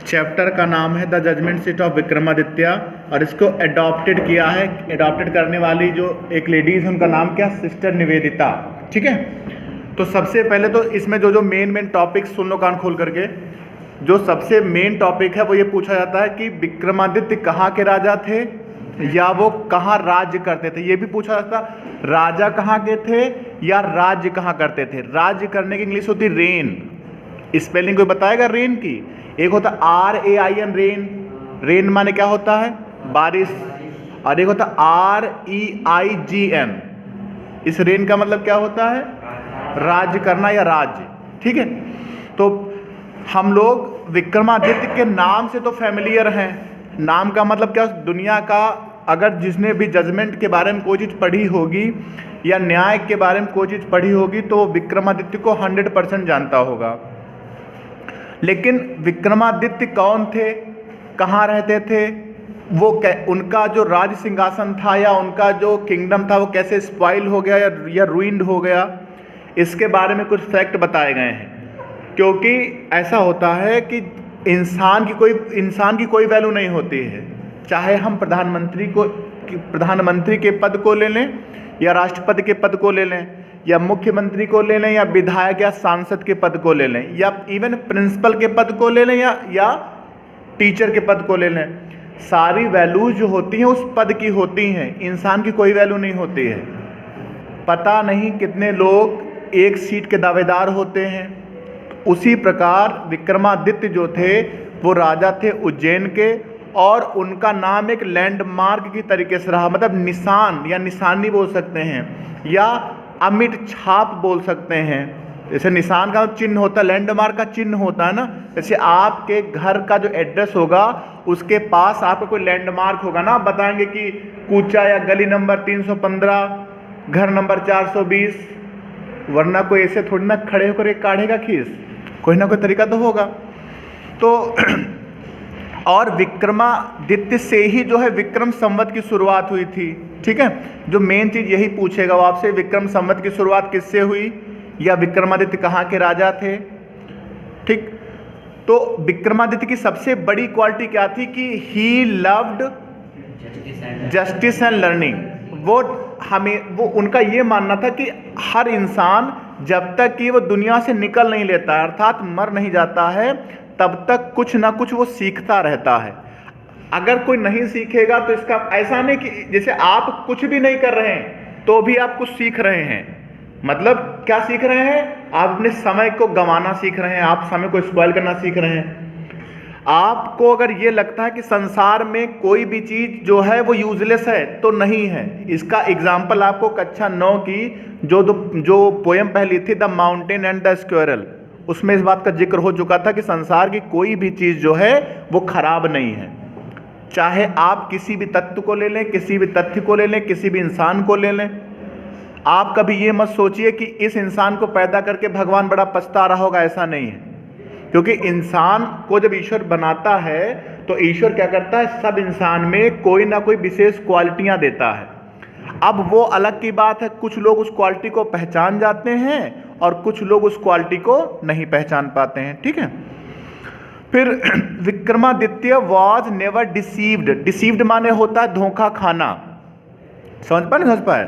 Chapter का नाम है the judgement seat of Vikramaditya और इसको एडॉप्टेड किया है। एडॉप्टेड करने वाली जो एक लेडीज है उनका नाम क्या, सिस्टर निवेदिता। ठीक है, तो सबसे पहले तो इसमें जो मेन टॉपिक्स सुन लो कान खोल करके। जो सबसे मेन टॉपिक है वो ये पूछा जाता है कि विक्रमादित्य कहाँ के राजा थे या वो कहाँ राज्य करते थे। ये भी पूछा जाता, राजा कहाँ के थे या राज्य कहाँ करते थे। राज्य करने की इंग्लिश होती रेन। स्पेलिंग कोई बताएगा रेन की? एक होता RAIN रेन। रेन माने क्या होता है, बारिश। और एक होता REIGN। इस रेन का मतलब क्या होता है, राज्य करना या राज्य। ठीक है, तो हम लोग विक्रमादित्य के नाम से तो फैमिलियर हैं। नाम का मतलब क्या, दुनिया का अगर जिसने भी जजमेंट के बारे में कोई चीज़ पढ़ी होगी या न्याय के बारे में कोई चीज़ पढ़ी होगी तो विक्रमादित्य को 100% जानता होगा। लेकिन विक्रमादित्य कौन थे, कहाँ रहते थे, वो उनका जो राज सिंहासन था या उनका जो किंगडम था वो कैसे स्पॉइल हो गया या रूइंड हो गया, इसके बारे में कुछ फैक्ट बताए गए हैं। क्योंकि ऐसा होता है कि इंसान की कोई वैल्यू नहीं होती है। चाहे हम प्रधानमंत्री के पद को ले लें या राष्ट्रपति के पद को ले लें या मुख्यमंत्री को ले लें या विधायक या सांसद के पद को ले लें या इवन प्रिंसिपल के पद को ले लें या टीचर के पद को ले लें, सारी वैल्यूज जो होती हैं उस पद की होती हैं। इंसान की कोई वैल्यू नहीं होती है। पता नहीं कितने लोग एक सीट के दावेदार होते हैं। उसी प्रकार विक्रमादित्य जो थे वो राजा थे उज्जैन के, और उनका नाम एक लैंडमार्क की तरीके से रहा। मतलब निशान या निशानी बोल सकते हैं या अमिट छाप बोल सकते हैं। जैसे निशान का चिन्ह होता है, लैंडमार्क का चिन्ह होता है ना। जैसे आपके घर का जो एड्रेस होगा उसके पास आपका कोई लैंडमार्क होगा ना, आप बताएंगे कि कूचा या गली नंबर 315, घर नंबर 420। वरना कोई ऐसे थोड़ी ना खड़े होकर काढ़ेगा खीस, कोई ना कोई तरीका तो होगा। तो और विक्रमादित्य से ही जो है विक्रम संवत की शुरुआत हुई थी। ठीक है, जो मेन चीज यही पूछेगा वो आपसे, विक्रम संवत की शुरुआत किससे हुई या विक्रमादित्य कहाँ के राजा थे। ठीक, तो विक्रमादित्य की सबसे बड़ी क्वालिटी क्या थी कि he loved justice and learning. वो उनका ये मानना था कि हर इंसान जब तक कि वो दुनिया से निकल नहीं लेता है, अर्थात मर नहीं जाता है, तब तक कुछ ना कुछ वो सीखता रहता है। अगर कोई नहीं सीखेगा तो इसका ऐसा नहीं कि जैसे आप कुछ भी नहीं कर रहे हैं तो भी आप कुछ सीख रहे हैं। मतलब क्या सीख रहे हैं, आप अपने समय को गंवाना सीख रहे हैं, आप समय को स्पॉइल करना सीख रहे हैं। आपको अगर ये लगता है कि संसार में कोई भी चीज जो है वो यूजलेस है तो नहीं है। इसका एग्जाम्पल आपको कक्षा 9 की जो पोएम पहली थी, the mountain and the squirrel, उसमें इस बात का जिक्र हो चुका था कि संसार की कोई भी चीज जो है वो खराब नहीं है। चाहे आप किसी भी तत्व को ले लें, किसी भी तथ्य को ले लें, किसी भी इंसान को ले लें। आप कभी ये मत सोचिए कि इस इंसान को पैदा करके भगवान बड़ा पछता रहा होगा, ऐसा नहीं है। क्योंकि इंसान को जब ईश्वर बनाता है तो ईश्वर क्या करता है, सब इंसान में कोई ना कोई विशेष क्वालिटियां देता है। अब वो अलग की बात है, कुछ लोग उस क्वालिटी को पहचान जाते हैं और कुछ लोग उस क्वालिटी को नहीं पहचान पाते हैं। ठीक है, फिर Vikramaditya was never deceived. Deceived माने होता है धोखा खाना। समझ पाए नहीं समझ पाए?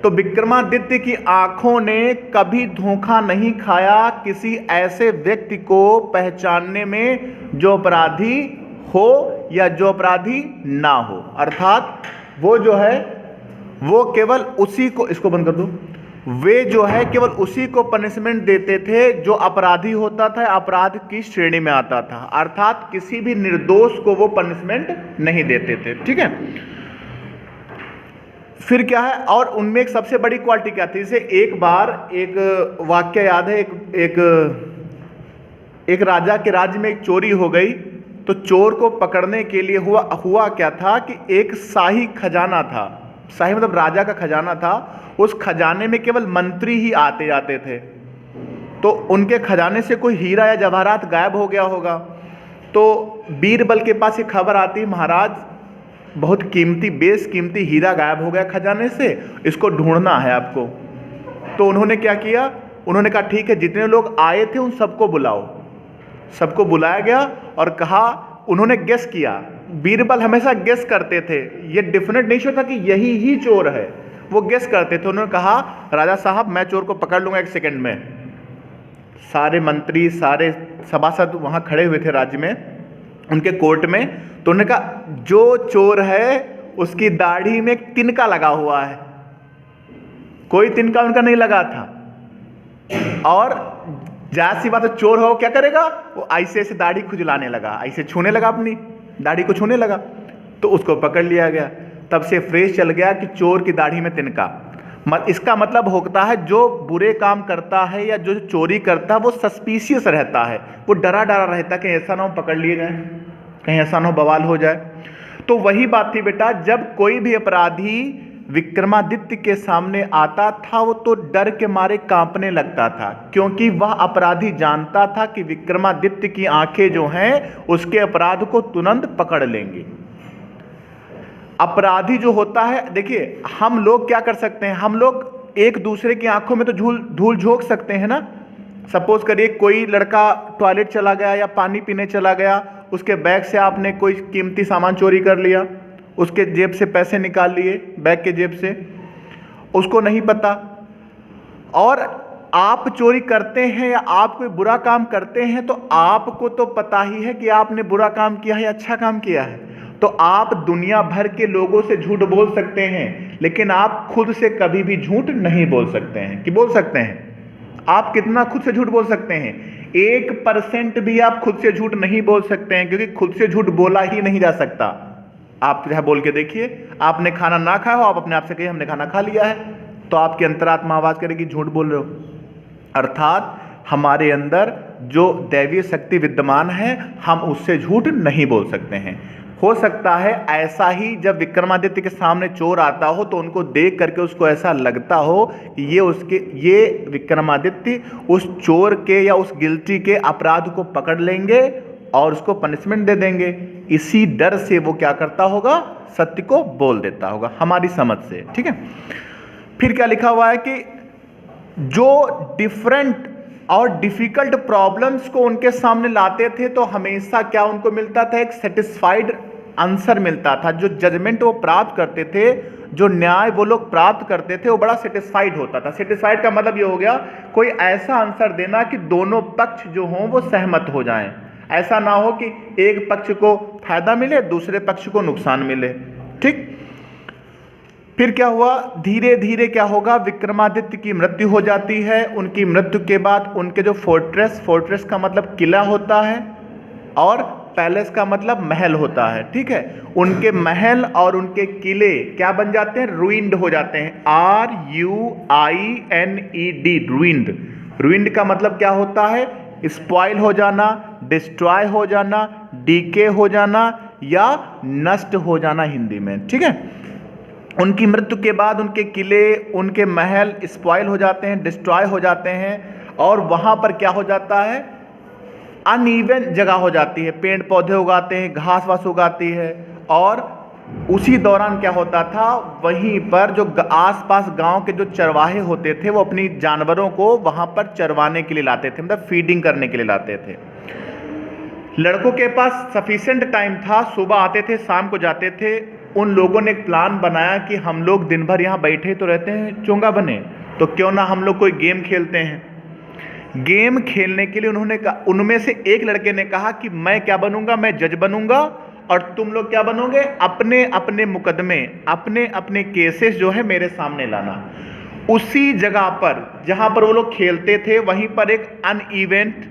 तो विक्रमादित्य की आंखों ने कभी धोखा नहीं खाया किसी ऐसे व्यक्ति को पहचानने में जो अपराधी हो या जो अपराधी ना हो। अर्थात वो जो है वो केवल उसी को, इसको बंद कर दो, वे जो है केवल उसी को पनिशमेंट देते थे जो अपराधी होता था, अपराध की श्रेणी में आता था। अर्थात किसी भी निर्दोष को वो पनिशमेंट नहीं देते थे। ठीक है, फिर क्या है, और उनमें एक सबसे बड़ी क्वालिटी क्या थी, जैसे एक बार एक वाक्य याद है, एक राजा के राज्य में एक चोरी हो गई। तो चोर को पकड़ने के लिए हुआ क्या था कि एक शाही खजाना था, शाही मतलब राजा का खजाना था, उस खजाने में केवल मंत्री ही आते जाते थे। तो उनके खजाने से कोई हीरा या जवाहरात गायब हो गया होगा। तो बीरबल के पास ये खबर आती, महाराज बहुत कीमती बेशकीमती हीरा गायब हो गया खजाने से, इसको ढूंढना है आपको। तो उन्होंने क्या किया, उन्होंने कहा ठीक है, जितने लोग आए थे उन सबको बुलाओ। सबको बुलाया गया और कहा, उन्होंने गेस किया। बीरबल हमेशा गेस करते थे, ये डेफिनेट नहीं होता कि यही ही चोर है, वो गेस करते थे। उन्होंने कहा, राजा साहब मैं चोर को पकड़ लूंगा 1 सेकंड में। सारे मंत्री, सारे सभासद वहां खड़े हुए थे राज्य में, उनके कोर्ट में। तो उन्होंने कहा, जो चोर है उसकी दाढ़ी में एक तिनका लगा हुआ है। कोई तिनका उनका नहीं लगा था। और जाहिर सी बात है, चोर हो क्या करेगा, वो ऐसे दाढ़ी खुजलाने लगा, ऐसे छूने लगा, अपनी दाढ़ी को छूने लगा। तो उसको पकड़ लिया गया। तब से फ्रेज चल गया कि चोर की दाढ़ी में तिनका। इसका मतलब होता है जो बुरे काम करता है या जो चोरी करता है वो सस्पिशियस रहता है, वो डरा डरा रहता है कि ऐसा ना हो पकड़ लिए जाए, कहीं ऐसा ना हो बवाल हो जाए। तो वही बात थी बेटा, जब कोई भी अपराधी विक्रमादित्य के सामने आता था वो तो डर के मारे कांपने लगता था, क्योंकि वह अपराधी जानता था कि विक्रमादित्य की आंखें जो हैं उसके अपराध को तुरंत पकड़ लेंगी। अपराधी जो होता है, देखिए हम लोग क्या कर सकते हैं, हम लोग एक दूसरे की आंखों में तो धूल झोंक सकते हैं ना। सपोज करिए कोई लड़का टॉयलेट चला गया या पानी पीने चला गया, उसके बैग से आपने कोई कीमती सामान चोरी कर लिया, उसके जेब से पैसे निकाल लिए, बैग के जेब से, उसको नहीं पता। और आप चोरी करते हैं या आप कोई बुरा काम करते हैं तो आपको तो पता ही है कि आपने बुरा काम किया है या अच्छा काम किया है। तो आप दुनिया भर के लोगों से झूठ बोल सकते हैं, लेकिन आप खुद से कभी भी झूठ नहीं बोल सकते हैं। कि बोल सकते हैं? आप कितना खुद से झूठ बोल सकते हैं? 1% भी आप खुद से झूठ नहीं बोल सकते हैं, क्योंकि खुद से झूठ बोला ही नहीं जा सकता। आप चाहे बोल के देखिए, आपने खाना ना खाया हो, आप अपने आप से कहिए हमने खाना खा लिया है, तो आपकी अंतरात्मा आवाज करेगी झूठ बोल रहे हो। अर्थात हमारे अंदर जो दैवीय शक्ति विद्यमान है, हम उससे झूठ नहीं बोल सकते हैं। हो सकता है ऐसा ही जब विक्रमादित्य के सामने चोर आता हो तो उनको देख करके उसको ऐसा लगता हो कि ये विक्रमादित्य उस चोर के या उस गिल्टी के अपराध को पकड़ लेंगे और उसको पनिशमेंट दे देंगे। इसी डर से वो क्या करता होगा, सत्य को बोल देता होगा, हमारी समझ से। ठीक है। फिर क्या लिखा हुआ है कि जो डिफरेंट और डिफिकल्ट प्रॉब्लम्स को उनके सामने लाते थे तो हमेशा क्या उनको मिलता था, एक सेटिस्फाइड आंसर मिलता था। जो जजमेंट वो प्राप्त करते थे, जो न्याय वो लोग प्राप्त करते थे, वो बड़ा सेटिस्फाइड होता था। सेटिस्फाइड का मतलब ये हो गया, कोई ऐसा आंसर देना कि दोनों पक्ष जो हों वो सहमत हो जाएं। ऐसा ना हो कि एक पक्ष को फायदा मिले, दूसरे पक्ष को नुकसान मिले। ठीक। फिर क्या हुआ, धीरे धीरे क्या होगा, विक्रमादित्य की मृत्यु हो जाती है। उनकी मृत्यु के बाद उनके जो फोर्ट्रेस का मतलब किला होता है और पैलेस का मतलब महल होता है। ठीक है। उनके महल और उनके किले क्या बन जाते हैं, रुइंड हो जाते हैं। RUINED, ruined. रुइंड का मतलब क्या होता है, स्पॉइल हो जाना, डिस्ट्रॉय हो जाना, डीके हो जाना या नष्ट हो जाना हिंदी में। ठीक है। उनकी मृत्यु के बाद उनके किले, उनके महल स्पॉइल हो जाते हैं, डिस्ट्रॉय हो जाते हैं और वहां पर क्या हो जाता है, अनइवन जगह हो जाती है। पेड़ पौधे उगाते हैं, घास वास उगाती है। और उसी दौरान क्या होता था, वहीं पर जो आसपास गांव के जो चरवाहे होते थे वो अपनी जानवरों को वहां पर चरवाने के लिए लाते थे, मतलब फीडिंग करने के लिए लाते थे। लड़कों के पास सफिशिएंट टाइम था, सुबह आते थे शाम को जाते थे। उन लोगों ने एक प्लान बनाया कि हम लोग दिन भर यहाँ बैठे तो रहते हैं, चोंगा बने, तो क्यों ना हम लोग कोई गेम खेलते हैं। गेम खेलने के लिए उन्होंने कहा, उनमें से एक लड़के ने कहा कि मैं क्या बनूंगा, मैं जज बनूंगा और तुम लोग क्या बनोगे, अपने अपने मुकदमे, अपने अपने केसेस जो है मेरे सामने लाना। उसी जगह पर जहां पर वो लोग खेलते थे वहीं पर एक अनइवेंट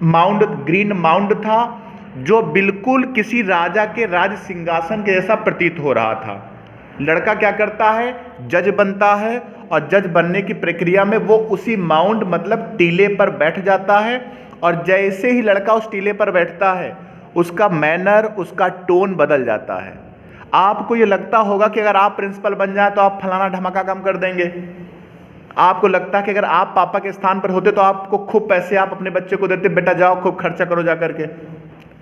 माउंड, ग्रीन माउंड था, जो बिल्कुल किसी राजा के राज सिंहासन के जैसा प्रतीत हो रहा था। लड़का क्या करता है, जज बनता है और जज बनने की प्रक्रिया में वो उसी माउंट मतलब टीले पर बैठ जाता है। और जैसे ही लड़का उस टीले पर बैठता है उसका मैनर, उसका टोन बदल जाता है। आपको ये लगता होगा कि अगर आप प्रिंसिपल बन जाए तो आप फलाना धमाका काम कर देंगे। आपको लगता है कि अगर आप पापा के स्थान पर होते तो आपको खूब पैसे आप अपने बच्चे को देते, बेटा जाओ खूब खर्चा करो जा करके।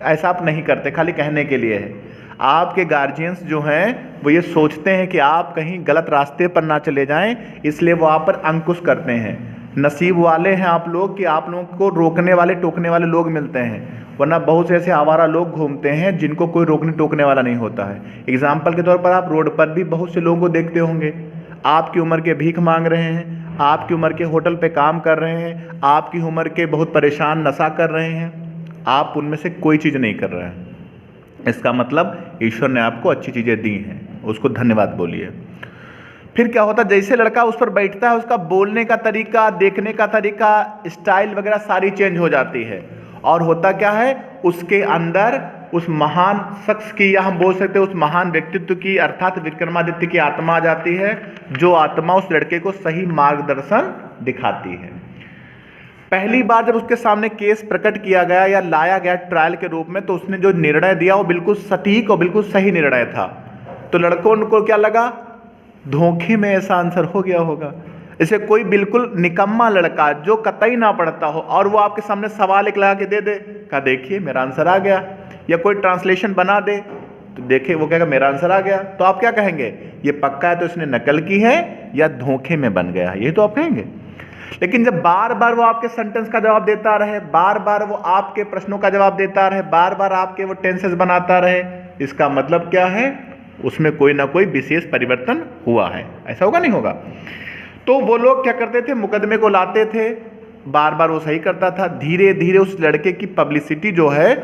ऐसा आप नहीं करते, खाली कहने के लिए है। आपके गार्जियंस जो हैं वो ये सोचते हैं कि आप कहीं गलत रास्ते पर ना चले जाएं, इसलिए वो आप पर अंकुश करते हैं। नसीब वाले हैं आप लोग कि आप लोगों को रोकने वाले टोकने वाले लोग मिलते हैं, वरना बहुत से ऐसे आवारा लोग घूमते हैं जिनको कोई रोकने टोकने वाला नहीं होता है। एग्जाम्पल के तौर पर आप रोड पर भी बहुत से लोगों को देखते होंगे, आपकी उम्र के भीख मांग रहे हैं, आपकी उम्र के होटल पे काम कर रहे हैं, आपकी उम्र के बहुत परेशान नशा कर रहे हैं, आप उनमें से कोई चीज़ नहीं कर रहे हैं। इसका मतलब ईश्वर ने आपको अच्छी चीज़ें दी हैं, उसको धन्यवाद बोलिए। फिर क्या होता है, जैसे लड़का उस पर बैठता है उसका बोलने का तरीका, देखने का तरीका, स्टाइल वगैरह सारी चेंज हो जाती है। और होता क्या है, उसके अंदर उस महान शख्स की, या हम बोल सकते हैं उस महान व्यक्तित्व की, अर्थात विक्रमादित्य की आत्मा आ जाती है, जो आत्मा उस लड़के को सही मार्गदर्शन दिखाती है। पहली बार जब उसके सामने केस प्रकट किया गया या लाया गया ट्रायल के रूप में, तो उसने जो निर्णय दिया वो बिल्कुल सटीक और बिल्कुल सही निर्णय था। तो लड़कों को क्या लगा, धोखे में ऐसा आंसर हो गया होगा। इसे कोई बिल्कुल निकम्मा लड़का जो कतई ना पढ़ता हो और वो आपके सामने सवाल एक लगा के दे दे, कहा देखिए मेरा आंसर आ गया, या कोई ट्रांसलेशन बना दे तो देखिए वो कहेगा मेरा आंसर आ गया, तो आप क्या कहेंगे, ये पक्का है तो इसने नकल की है या धोखे में बन गया, ये तो आप कहेंगे। लेकिन जब बार बार वो आपके सेंटेंस का जवाब देता रहे, बार बार वो आपके प्रश्नों का जवाब देता रहे, बार बार आपके वो टेंसेस बनाता रहे, इसका मतलब क्या है, उसमें कोई ना कोई विशेष परिवर्तन हुआ है। ऐसा होगा नहीं होगा। तो वो लोग क्या करते थे, मुकदमे को लाते थे, बार बार वो सही करता था, धीरे धीरे उस लड़के की पब्लिसिटी जो है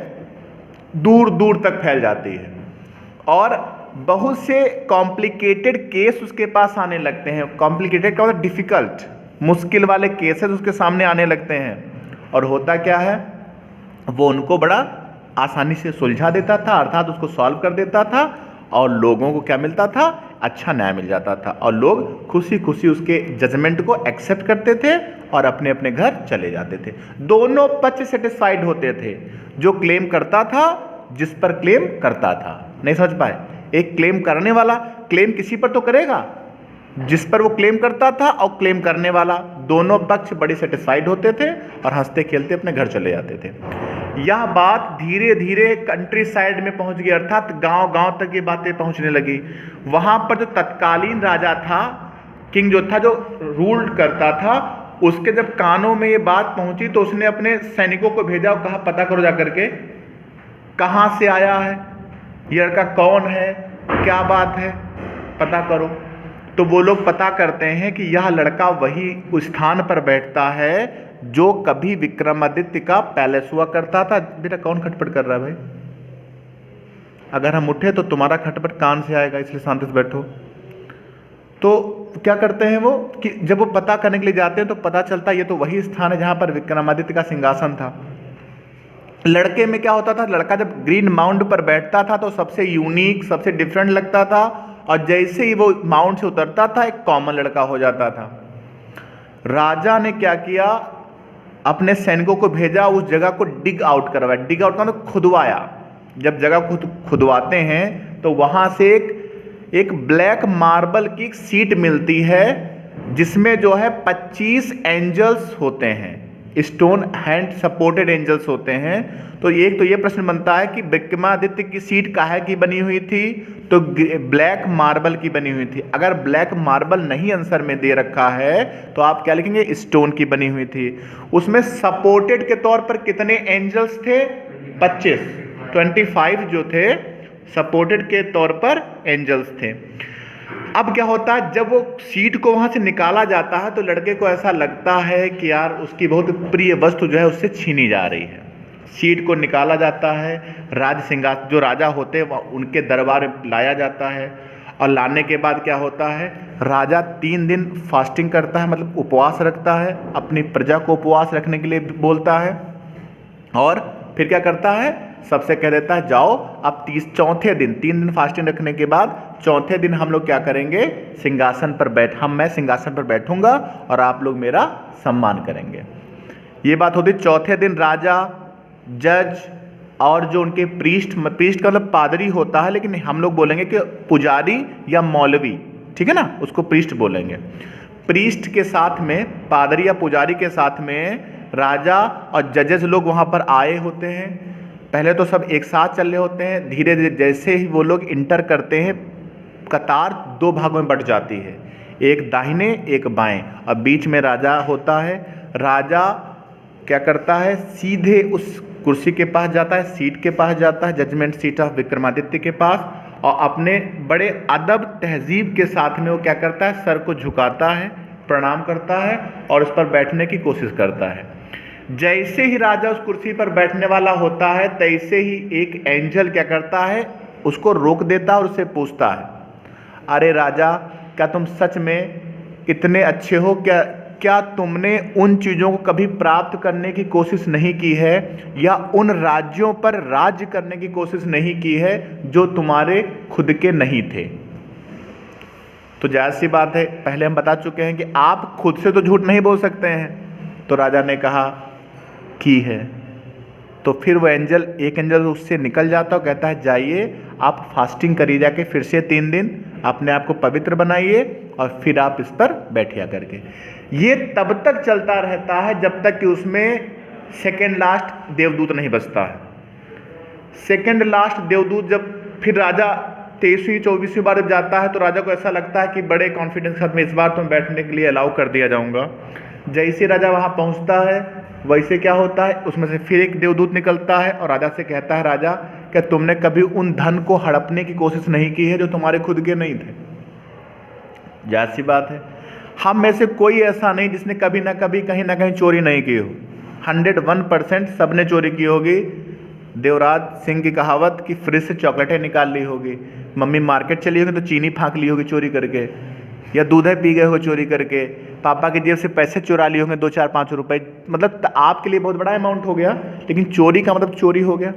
दूर दूर तक फैल जाती है और बहुत से कॉम्प्लिकेटेड केस उसके पास आने लगते हैं। कॉम्प्लिकेटेड का मतलब डिफिकल्ट, मुश्किल वाले केसेस उसके सामने आने लगते हैं। और होता क्या है, वो उनको बड़ा आसानी से सुलझा देता था, अर्थात उसको सॉल्व कर देता था, और लोगों को क्या मिलता था, अच्छा न्याय मिल जाता था, और लोग खुशी खुशी उसके जजमेंट को एक्सेप्ट करते थे और अपने अपने घर चले जाते थे। दोनों पक्ष सेटिस्फाइड होते थे, जो क्लेम करता था, जिस पर क्लेम करता था। नहीं समझ पाए, एक क्लेम करने वाला क्लेम किसी पर तो करेगा, जिस पर वो क्लेम करता था और क्लेम करने वाला, दोनों पक्ष बड़े सेटिस्फाइड होते थे और हंसते खेलते अपने घर चले जाते थे। यह बात धीरे धीरे कंट्री साइड में पहुंच गई, अर्थात गांव गांव तक ये बातें पहुंचने लगी। वहां पर जो तत्कालीन राजा था, किंग जो था, जो रूल करता था, उसके जब कानों में ये बात पहुंची तो उसने अपने सैनिकों को भेजा और कहा पता करो जाकर के कहां से आया है, ये लड़का कौन है, क्या बात है, पता करो। तो वो लोग पता करते हैं कि यह लड़का वही उस स्थान पर बैठता है जो कभी विक्रमादित्य का पैलेस हुआ करता था। बेटा कौन खटपट कर रहा है भाई, अगर हम उठे तो तुम्हारा खटपट कान से आएगा, इसलिए शांति से बैठो। तो क्या करते हैं वो कि जब वो पता करने के लिए जाते हैं तो पता चलता है ये तो वही स्थान है जहां पर विक्रमादित्य का सिंहासन था। लड़के में क्या होता था, लड़का जब ग्रीन माउंट पर बैठता था तो सबसे यूनिक, सबसे डिफरेंट लगता था, और जैसे ही वो माउंट से उतरता था एक कॉमन लड़का हो जाता था। राजा ने क्या किया, अपने सैनिकों को भेजा, उस जगह को डिग आउट करवाया। डिग आउट का मतलब खुदवाया। जब जगह खुदवाते हैं तो वहां से एक ब्लैक मार्बल की एक सीट मिलती है जिसमें जो है 25 एंजल्स होते हैं, स्टोन हैंड सपोर्टेड एंजल्स होते हैं। तो एक तो ये प्रश्न बनता है कि विक्रमादित्य की सीट काहे की बनी हुई थी, तो ब्लैक मार्बल की बनी हुई थी। अगर ब्लैक मार्बल नहीं आंसर में दे रखा है तो आप क्या लिखेंगे, स्टोन की बनी हुई थी। उसमें सपोर्टेड के तौर पर कितने एंजल्स थे, 25 जो थे सपोर्टेड के तौर पर एंजल्स थे। अब क्या होता है, जब वो सीट को वहां से निकाला जाता है तो लड़के को ऐसा लगता है कि यार उसकी बहुत प्रिय वस्तु जो है उससे छीनी जा रही है। सीट को निकाला जाता है, राज सिंहासन जो राजा होते हैं उनके दरबार में लाया जाता है, और लाने के बाद क्या होता है, राजा 3 दिन फास्टिंग करता है, मतलब उपवास रखता है, अपनी प्रजा को उपवास रखने के लिए बोलता है, और फिर क्या करता है, सबसे कह देता है जाओ अब चौथे दिन, 3 दिन फास्टिंग रखने के बाद चौथे दिन हम लोग क्या करेंगे, सिंहासन पर मैं सिंहासन पर बैठूंगा और आप लोग मेरा सम्मान करेंगे। ये बात होती। चौथे दिन राजा, जज और जो उनके प्रीस्ट का मतलब पादरी होता है, लेकिन हम लोग बोलेंगे कि पुजारी या मौलवी, ठीक है ना, उसको प्रीस्ट बोलेंगे। प्रीस्ट के साथ में, पादरी या पुजारी के साथ में राजा और जजेस लोग वहाँ पर आए होते हैं। पहले तो सब एक साथ चल रहे होते हैं, धीरे धीरे जैसे ही वो लोग इंटर करते हैं कतार 2 भागों में बट जाती है। एक दाहिने एक बाएं, और बीच में राजा होता है। राजा क्या करता है, सीधे उस कुर्सी के पास जाता है, सीट के पास जाता है, जजमेंट सीट ऑफ विक्रमादित्य के पास, और अपने बड़े अदब तहजीब के साथ में वो क्या करता है, सर को झुकाता है, प्रणाम करता है और उस पर बैठने की कोशिश करता है। जैसे ही राजा उस कुर्सी पर बैठने वाला होता है, तैसे ही एक एंजल क्या करता है, उसको रोक देता है और उससे पूछता है, अरे राजा, क्या तुम सच में इतने अच्छे हो? क्या तुमने उन चीज़ों को कभी प्राप्त करने की कोशिश नहीं की है, या उन राज्यों पर राज्य करने की कोशिश नहीं की है जो तुम्हारे खुद के नहीं थे? तो जायज़ सी बात है, पहले हम बता चुके हैं कि आप खुद से तो झूठ नहीं बोल सकते हैं। तो राजा ने कहा की है। तो फिर वो एक एंजल उससे निकल जाता और कहता है, जाइए आप फास्टिंग करिए, जाके फिर से 3 दिन अपने आप को पवित्र बनाइए और फिर आप इस पर बैठिया करके। ये तब तक चलता रहता है जब तक कि उसमें सेकेंड लास्ट देवदूत नहीं बचता है। सेकेंड लास्ट देवदूत जब फिर राजा 23वीं 24वीं बार जब जाता है, तो राजा को ऐसा लगता है कि बड़े कॉन्फिडेंस के साथ में इस बार तो बैठने के लिए अलाउ कर दिया जाऊंगा। जैसे राजा वहाँ पहुँचता है, वैसे क्या होता है, उसमें से फिर एक देवदूत निकलता है और राजा से कहता है, राजा, क्या तुमने कभी उन धन को हड़पने की कोशिश नहीं की है जो तुम्हारे खुद के नहीं थे? जायज़ सी बात है, हम में से कोई ऐसा नहीं जिसने कभी ना कभी कहीं ना कहीं चोरी नहीं की हो। 101% सब ने चोरी की होगी। देवराज सिंह की कहावत कि फ्रिज से चॉकलेटें निकाल ली होगी, मम्मी मार्केट चली होगी तो चीनी फाँक ली होगी चोरी करके, या दूध पी गए हो चोरी करके, पापा की जेब से पैसे चुरा लिए होंगे 2 4 5 रुपए। मतलब आपके लिए बहुत बड़ा अमाउंट हो गया, लेकिन चोरी का मतलब चोरी हो गया।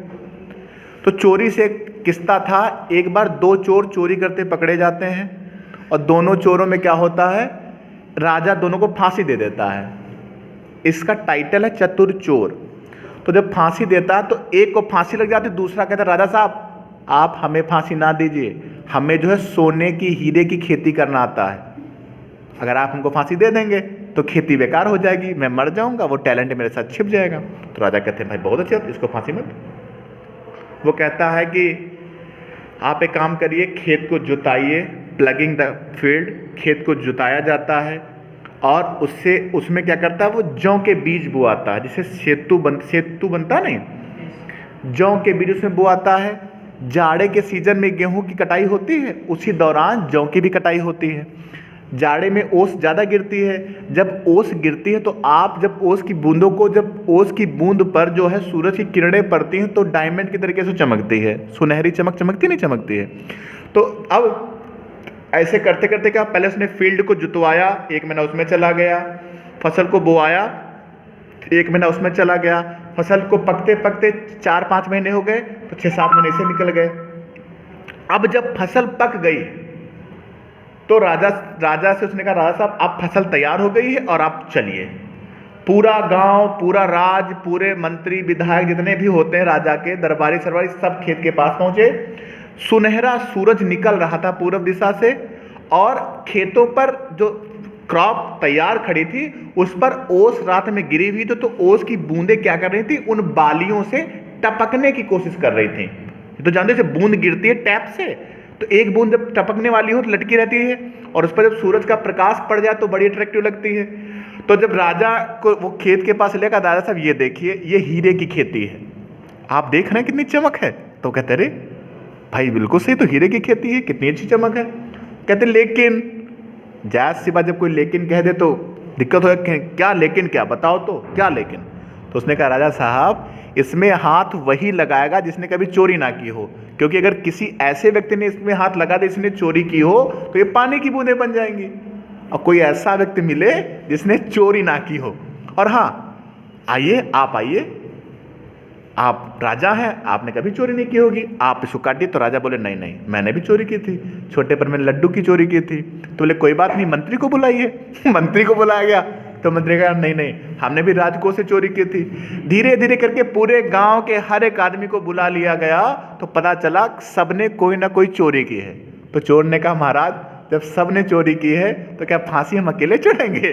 तो चोरी से एक किस्सा था, एक बार 2 चोर चोरी करते पकड़े जाते हैं और दोनों चोरों में क्या होता है, राजा दोनों को फांसी दे देता है। इसका टाइटल है चतुर चोर। तो जब फांसी देता है तो एक को फांसी लग जाती है, दूसरा कहता है, राजा साहब आप हमें फांसी ना दीजिए, हमें जो है सोने की हीरे की खेती करना आता है, अगर आप हमको फांसी दे देंगे तो खेती बेकार हो जाएगी, मैं मर जाऊंगा, वो टैलेंट मेरे साथ छिप जाएगा। तो राजा कहते हैं, भाई बहुत अच्छा, इसको फांसी मत। वो कहता है कि आप एक काम करिए, खेत को जुताइए, प्लगिंग द फील्ड, खेत को जुताया जाता है और उसमें क्या करता है, वो जौ के बीज बोआता है, जिसे सेतु बनता नहीं, जौ के बीज उसमें बोआता है। जाड़े के सीजन में गेहूं की कटाई होती है, उसी दौरान जौ की भी कटाई होती है। जाड़े में ओस ज़्यादा गिरती है, जब ओस गिरती है तो आप जब ओस की बूंद पर जो है सूरज की किरणें पड़ती हैं तो डायमंड की तरीके से चमकती है, सुनहरी चमक चमकती नहीं चमकती है। तो अब ऐसे करते करते क्या, पहले उसने फील्ड को जुतवाया, 1 महीना उसमें चला गया, फसल को बोआया, 1 महीना उसमें चला गया, फसल को पकते पकते 4-5 महीने हो गए, तो 6-7 महीने से निकल गए। अब जब फसल पक गई तो राजा से उसने कहा, राजा साहब आप फसल तैयार हो गई है और आप चलिए। पूरा गांव, पूरा राज, पूरे मंत्री विधायक जितने भी होते हैं राजा के, दरबारी सरबारी, सब खेत के पास पहुंचे। सुनहरा सूरज निकल रहा था पूर्व दिशा से और खेतों पर जो क्रॉप तैयार खड़ी थी उस पर ओस रात में गिरी हुई थी, तो ओस की बूंदें क्या कर रही थी, उन बालियों से टपकने की कोशिश कर रही थी। तो जानते हैं बूंद गिरती है टैप से, तो एक बूंद जब टपकने वाली हो तो लटकी रहती है और उस पर जब सूरज का प्रकाश पड़ जाए तो बड़ी अट्रैक्टिव लगती है। तो जब राजा को वो खेत के पास लेकर, दादा साहब ये देखिए, ये हीरे की खेती है, आप देख रहे हैं कितनी चमक है? तो कहते अरे भाई बिल्कुल सही, तो हीरे की खेती है, कितनी अच्छी चमक है। कहते लेकिन, जायज़ सी बात, जब कोई लेकिन कह दे तो दिक्कत हो, क्या लेकिन, क्या बताओ तो क्या लेकिन? तो उसने कहा, राजा साहब इसमें हाथ वही लगाएगा जिसने कभी चोरी ना की हो, क्योंकि अगर किसी ऐसे व्यक्ति ने इसमें हाथ लगा दे जिसने चोरी की हो तो ये पानी की बूंदें बन जाएंगी, और कोई ऐसा व्यक्ति मिले जिसने चोरी ना की हो। और हाँ, आइए, आप राजा हैं, आपने कभी चोरी नहीं की होगी, आप इसको काटिए। तो राजा बोले, नहीं नहीं, मैंने भी चोरी की थी, छोटे पर मैंने लड्डू की चोरी की थी। तो बोले कोई बात नहीं, मंत्री को बुलाइए। मंत्री को बुलाया गया तो मंत्री कहा, नहीं नहीं, हमने भी राजकोष से चोरी की थी। धीरे धीरे करके पूरे गांव के हर एक आदमी को बुला लिया गया, तो पता चला सबने कोई ना कोई चोरी की है। तो चोर ने कहा, महाराज जब सबने चोरी की है तो क्या फांसी हम अकेले चढ़ेंगे?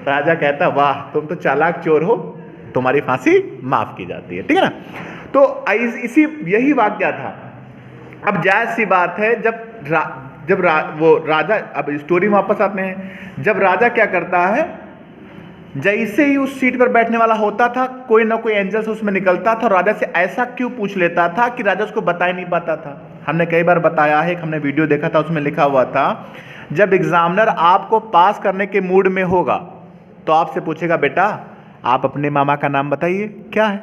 राजा कहता, वाह तुम तो चालाक चोर हो, तुम्हारी फांसी माफ की जाती है, ठीक है ना। तो यही वाक्या था। अब जायज़ सी बात है, जब वो राजा, अब स्टोरी में वापस आते हैं, जब राजा क्या करता है, जैसे ही उस सीट पर बैठने वाला होता था कोई ना कोई एंजल से उसमें निकलता था और राजा से ऐसा क्यों पूछ लेता था कि राजा उसको बता ही नहीं पाता था। हमने कई बार बताया है, हमने वीडियो देखा था, उसमें लिखा हुआ था जब एग्जामिनर आपको पास करने के मूड में होगा तो आपसे पूछेगा बेटा आप अपने मामा का नाम बताइए क्या है,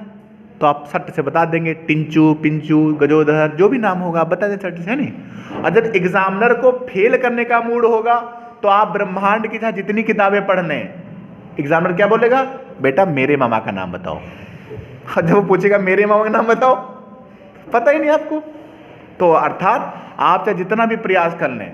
तो आप सट से बता देंगे, टिंचू, पिंचू, गजोधर, जो भी नाम होगा आप बता दें सट से, है नहीं। और जब एग्जामिनर को फेल करने का मूड होगा तो आप ब्रह्मांड की जितनी किताबें पढ़ने, एग्जामिनर क्या बोलेगा, बेटा मेरे मामा का नाम बताओ। और जब वो पूछेगा मेरे मामा का नाम बताओ, पता ही नहीं आपको। तो अर्थात आप चाहे जितना भी प्रयास कर लें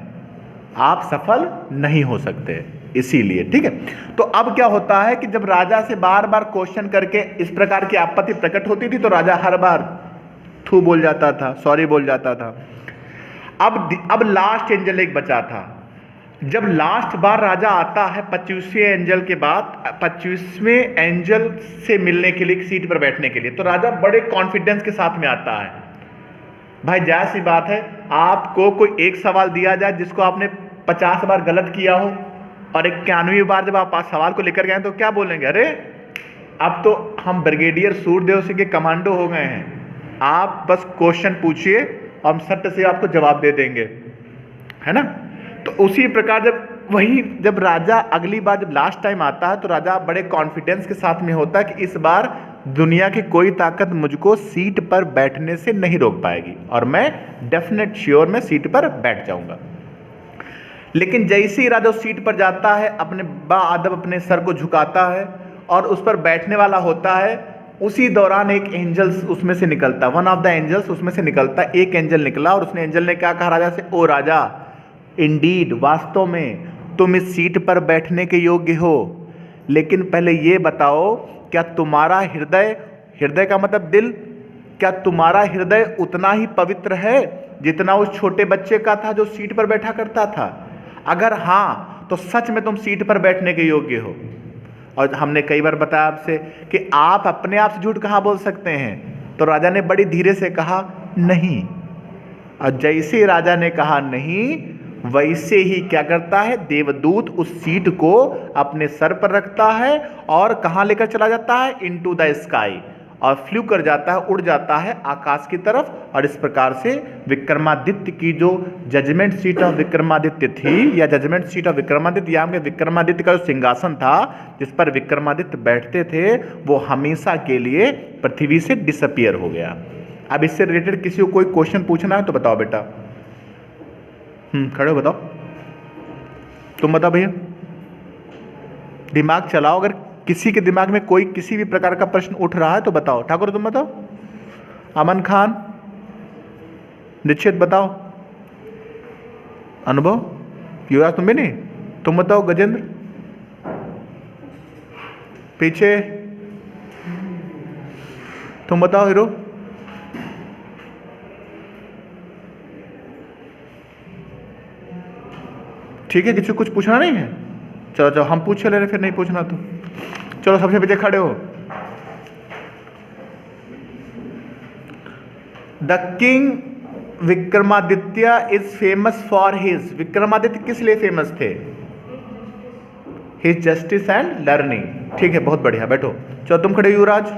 आप सफल नहीं हो सकते, इसीलिए, ठीक है। तो अब क्या होता है कि जब राजा से बार बार क्वेश्चन करके इस प्रकार की आपत्ति प्रकट होती थी तो राजा हर बार थू बोल जाता था, सॉरी बोल जाता था। अब लास्ट एंजल एक बचा था। जब लास्ट बार राजा आता है 25वें एंजल के बाद, 25वें एंजल से मिलने के लिए, सीट पर बैठने के लिए, तो राजा बड़े कॉन्फिडेंस के साथ में आता है। भाई जायज सी बात है, आपको कोई एक सवाल दिया जाए जिसको आपने 50 बार गलत किया हो और 91वीं बार जब आप सवाल को लेकर गए तो क्या बोलेंगे, अरे अब तो हम ब्रिगेडियर सूर्यदेव सिंह के कमांडो हो गए हैं, आप बस क्वेश्चन पूछिए हम सट से आपको जवाब दे देंगे, है ना। तो उसी प्रकार जब राजा अगली बार जब लास्ट टाइम आता है तो राजा बड़े कॉन्फिडेंस के साथ में होता है कि इस बार दुनिया की कोई ताकत मुझको सीट पर बैठने से नहीं रोक पाएगी और मैं डेफिनेट श्योर में सीट पर बैठ जाऊंगा। लेकिन जैसे ही राजा उस सीट पर जाता है, अपने बाअदब अपने सर को झुकाता है और उस पर बैठने वाला होता है, उसी दौरान एक एंजल उसमें से निकलता, वन ऑफ द एंजल्स उसमें से निकलता। एक एंजल निकला और उसने एंजल ने क्या कहा राजा से, ओ राजा, इंडीड, वास्तव में तुम इस सीट पर बैठने के योग्य हो, लेकिन पहले ये बताओ क्या तुम्हारा हृदय, हृदय का मतलब दिल, क्या तुम्हारा हृदय उतना ही पवित्र है जितना उस छोटे बच्चे का था जो सीट पर बैठा करता था? अगर हाँ तो सच में तुम सीट पर बैठने के योग्य हो। और हमने कई बार बताया आपसे कि आप अपने आप से झूठ कहाँ बोल सकते हैं, तो राजा ने बड़ी धीरे से कहा नहीं। और जैसे राजा ने कहा नहीं, वैसे ही क्या करता है, देवदूत उस सीट को अपने सर पर रखता है और कहाँ लेकर चला जाता है, इनटू द स्काई, और फ्लू कर जाता है, उड़ जाता है आकाश की तरफ। और इस प्रकार से विक्रमादित्य की जो जजमेंट सीट ऑफ विक्रमादित्य थी, या जजमेंट सीट ऑफ विक्रमादित्य, या विक्रमादित्य का जो सिंहासन था जिस पर विक्रमादित्य बैठते थे, वो हमेशा के लिए पृथ्वी से डिसअपियर हो गया। अब इससे रिलेटेड किसी को कोई क्वेश्चन पूछना है तो बताओ बेटा। खड़े हो, बताओ, तुम बताओ भैया, दिमाग चलाओ। अगर किसी के दिमाग में कोई किसी भी प्रकार का प्रश्न उठ रहा है तो बताओ। ठाकुर तुम बताओ, अमन खान, निश्चित बताओ, अनुभव, युवराज तुम भी नहीं, तुम बताओ, गजेंद्र पीछे, तुम बताओ, हीरो, ठीक है, किसी को कुछ पूछना नहीं है, चलो चलो हम पूछ ले रहे, फिर नहीं पूछना तो चलो सबसे पीछे खड़े हो। The king Vikramaditya is famous for his, Vikramaditya किस लिए फेमस थे, हिज जस्टिस एंड लर्निंग, ठीक है, बहुत बढ़िया, बैठो, चलो तुम खड़े, Yuvraj.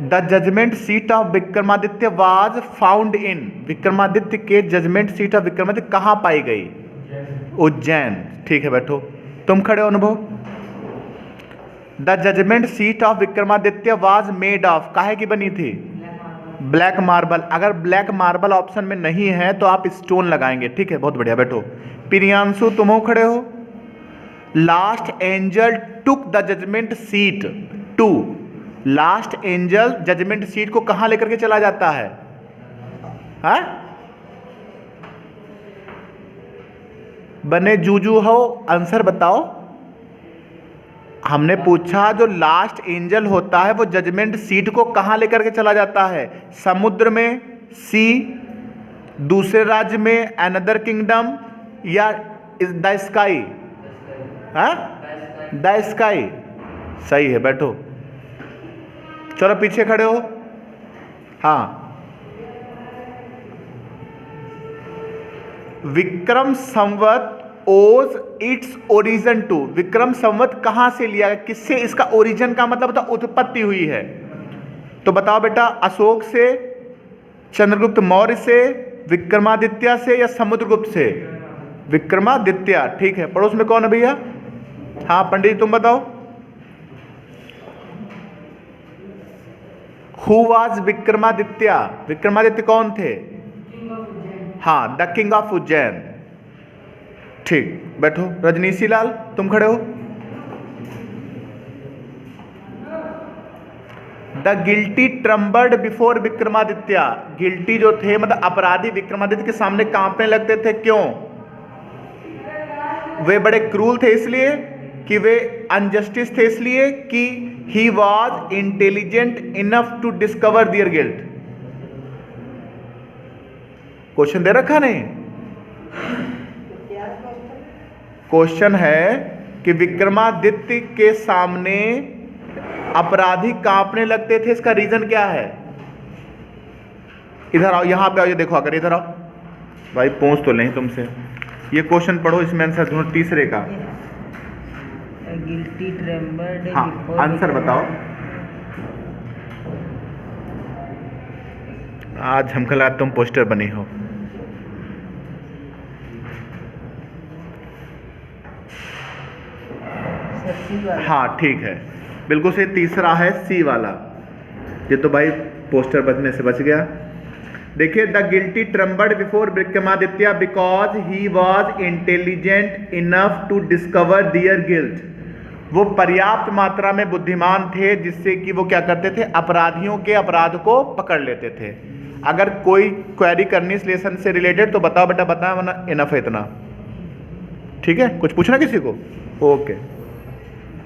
The judgement seat of Vikramaditya was found in, Vikramaditya के जजमेंट सीट ऑफ विक्रमादित्य कहां पाई गई, उज्जैन, ठीक है, बैठो, तुम खड़े हो, Anubhav. The judgement seat of Vikramaditya was made of, काहे की बनी थी, ब्लैक मार्बल। अगर ब्लैक मार्बल ऑप्शन में नहीं है तो आप स्टोन लगाएंगे, ठीक है, बहुत बढ़िया, बैठो। प्रियांशु तुम हो खड़े हो। Last angel took the judgement seat to, last angel judgement seat को कहां लेकर के चला जाता है, हा? बने जूजू हो, आंसर बताओ। हमने पूछा जो लास्ट एंजल होता है वो जजमेंट सीट को कहां लेकर के चला जाता है, समुद्र में, सी, दूसरे राज्य में, अनदर किंगडम, या द स्काई, द स्काई, सही है, बैठो, चलो पीछे खड़े हो, हाँ विक्रम संवत ओज its origin to, Vikram Samvat कहां से लिया गया, किससे इसका ओरिजिन का मतलब होता उत्पत्ति हुई है। तो बताओ बेटा, अशोक से, चंद्रगुप्त मौर्य से, विक्रमादित्य से या समुद्रगुप्त से? विक्रमादित्य, ठीक है। पड़ोस में कौन है भैया? हाँ पंडित जी तुम बताओ। Who was Vikramaditya? विक्रमादित्य कौन थे? हाँ, द किंग ऑफ उज्जैन। ठीक, बैठो। रजनीशी लाल तुम खड़े हो। The guilty trembled before Vikramaditya, guilty जो थे मतलब अपराधी विक्रमादित्य के सामने कांपने लगते थे, क्यों? वे बड़े क्रूर थे इसलिए, कि वे अनजस्टिस थे इसलिए, कि he was intelligent enough to discover their guilt? Question दे रखा नहीं? क्वेश्चन है कि विक्रमादित्य के सामने अपराधी कांपने लगते थे, इसका रीजन क्या है? इधर आओ, यहां पे आओ, ये देखो आकर, इधर आओ भाई, पूछ तो नहीं तुमसे। ये क्वेश्चन पढ़ो, इसमें आंसर ढूंढो तीसरे का। गिल्टी ट्रेम्बल्ड, हाँ, आंसर बताओ। आज हमको लगा तुम पोस्टर बनी हो। हाँ ठीक है, बिल्कुल सही। तीसरा है सी वाला। ये तो भाई पोस्टर बचने से बच गया। देखिए, the guilty trembled before Vikramaditya because he was intelligent enough to discover their guilt. वो पर्याप्त मात्रा में बुद्धिमान थे जिससे कि वो क्या करते थे, अपराधियों के अपराध को पकड़ लेते थे। अगर कोई क्वेरी करनी इस लेसन से रिलेटेड तो बताओ बेटा, बताओ, वरना इनफ है इतना। ठीक है, कुछ पूछना किसी को? ओके।